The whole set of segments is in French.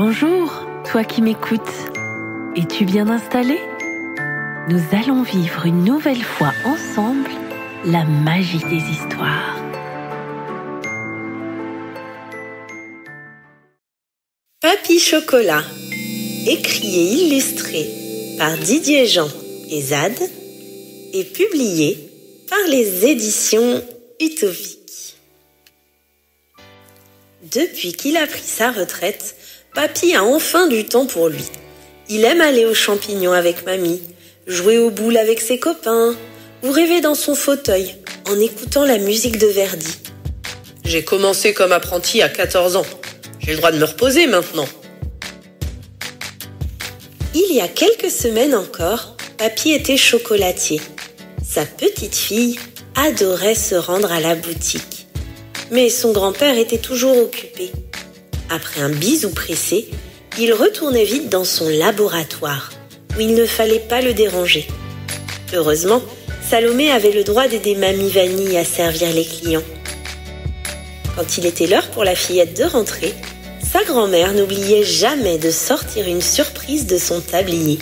Bonjour, toi qui m'écoutes. Es-tu bien installé? Nous allons vivre une nouvelle fois ensemble la magie des histoires. Papy Chocolat, écrit et illustré par Didier Jean et Zad, et publié par les éditions Utopiques. Depuis qu'il a pris sa retraite, Papy a enfin du temps pour lui. Il aime aller aux champignons avec mamie, jouer aux boules avec ses copains, ou rêver dans son fauteuil en écoutant la musique de Verdi. J'ai commencé comme apprenti à 14 ans. J'ai le droit de me reposer maintenant. Il y a quelques semaines encore, Papy était chocolatier. Sa petite fille adorait se rendre à la boutique. Mais son grand-père était toujours occupé. Après un bisou pressé, il retournait vite dans son laboratoire, où il ne fallait pas le déranger. Heureusement, Salomé avait le droit d'aider Mamie Vanille à servir les clients. Quand il était l'heure pour la fillette de rentrer, sa grand-mère n'oubliait jamais de sortir une surprise de son tablier.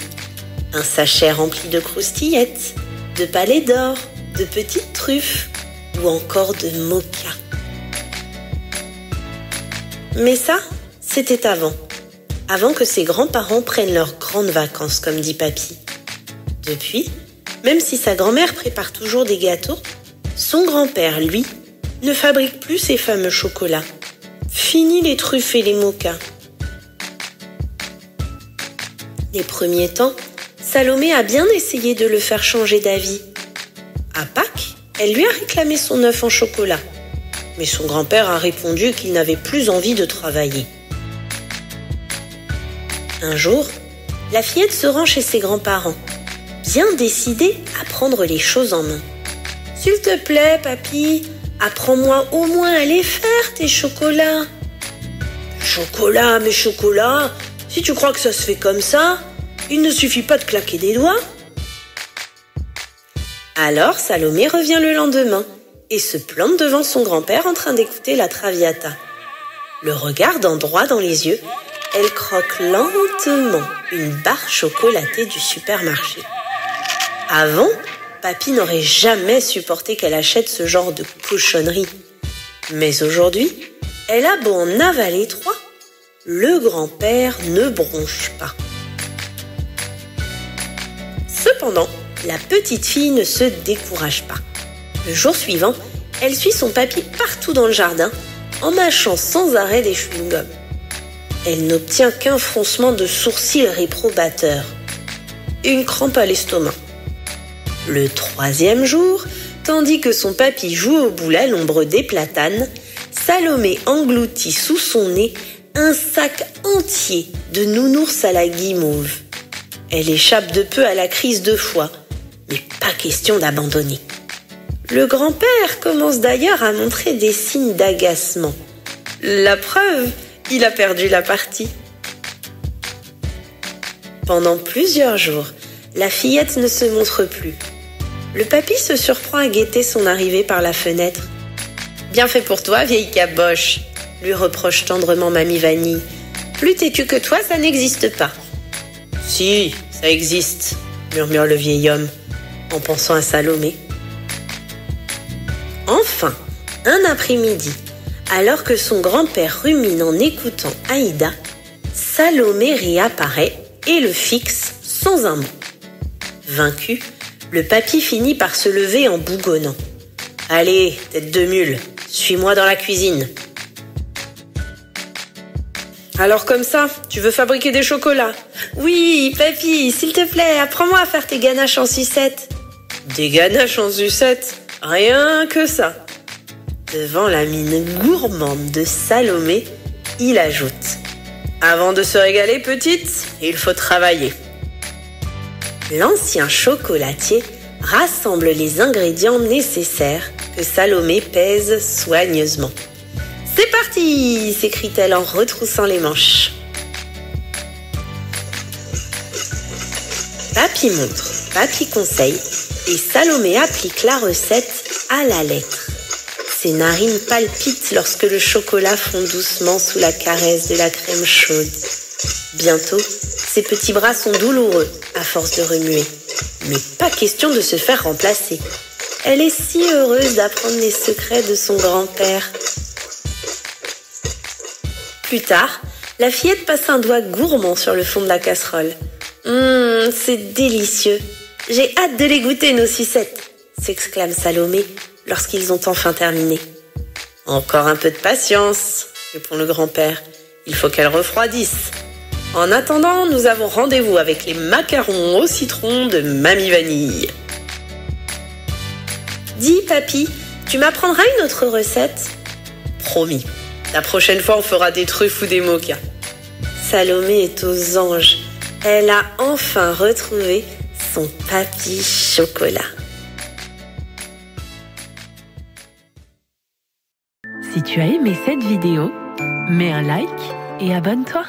Un sachet rempli de croustillettes, de palets d'or, de petites truffes ou encore de mocha. Mais ça, c'était avant que ses grands-parents prennent leurs grandes vacances, comme dit Papy. Depuis, même si sa grand-mère prépare toujours des gâteaux, son grand-père, lui, ne fabrique plus ces fameux chocolats. Fini les truffes et les mochas. Les premiers temps, Salomé a bien essayé de le faire changer d'avis. À Pâques, elle lui a réclamé son œuf en chocolat. Mais son grand-père a répondu qu'il n'avait plus envie de travailler. Un jour, la fillette se rend chez ses grands-parents, bien décidée à prendre les choses en main. « S'il te plaît, papy, apprends-moi au moins à les faire, tes chocolats. »« Chocolat, mes chocolats, si tu crois que ça se fait comme ça, il ne suffit pas de claquer des doigts. » Alors Salomé revient le lendemain et se plante devant son grand-père en train d'écouter la Traviata. Le regardant droit dans les yeux, elle croque lentement une barre chocolatée du supermarché. Avant, Papy n'aurait jamais supporté qu'elle achète ce genre de cochonnerie. Mais aujourd'hui, elle a beau en avaler 3, le grand-père ne bronche pas. Cependant, la petite fille ne se décourage pas. Le jour suivant, elle suit son papy partout dans le jardin, en mâchant sans arrêt des chewing-gums. Elle n'obtient qu'un froncement de sourcils réprobateur et une crampe à l'estomac. Le 3e jour, tandis que son papy joue aux boules à l'ombre des platanes, Salomé engloutit sous son nez un sac entier de nounours à la guimauve. Elle échappe de peu à la crise de foie, mais pas question d'abandonner. Le grand-père commence d'ailleurs à montrer des signes d'agacement. La preuve, il a perdu la partie. Pendant plusieurs jours, la fillette ne se montre plus. Le papy se surprend à guetter son arrivée par la fenêtre. « Bien fait pour toi, vieille caboche !» lui reproche tendrement Mamie Vanille. « Plus têtu que toi, ça n'existe pas. »« Si, ça existe !» murmure le vieil homme, en pensant à Salomé. Enfin, un après-midi, alors que son grand-père rumine en écoutant Aïda, Salomé réapparaît et le fixe sans un mot. Vaincu, le papy finit par se lever en bougonnant. « Allez, tête de mule, suis-moi dans la cuisine. »« Alors comme ça, tu veux fabriquer des chocolats ?»« Oui, papy, s'il te plaît, apprends-moi à faire tes ganaches en sucette. »« Des ganaches en sucette ? Rien que ça. » Devant la mine gourmande de Salomé, il ajoute « Avant de se régaler, petite, il faut travailler. » L'ancien chocolatier rassemble les ingrédients nécessaires que Salomé pèse soigneusement. « C'est parti !» s'écrie-t-elle en retroussant les manches. Papy montre, papy conseille, et Salomé applique la recette à la lettre. Ses narines palpitent lorsque le chocolat fond doucement sous la caresse de la crème chaude. Bientôt, ses petits bras sont douloureux à force de remuer. Mais pas question de se faire remplacer. Elle est si heureuse d'apprendre les secrets de son grand-père. Plus tard, la fillette passe un doigt gourmand sur le fond de la casserole. C'est délicieux. J'ai hâte de les goûter, nos sucettes, s'exclame Salomé lorsqu'ils ont enfin terminé. Encore un peu de patience, répond le grand-père. Il faut qu'elles refroidissent. En attendant, nous avons rendez-vous avec les macarons au citron de Mamie Vanille. Dis, papy, tu m'apprendras une autre recette? Promis. La prochaine fois, on fera des truffes ou des mochas. Salomé est aux anges. Elle a enfin retrouvé son papy chocolat. Si tu as aimé cette vidéo, mets un like et abonne-toi.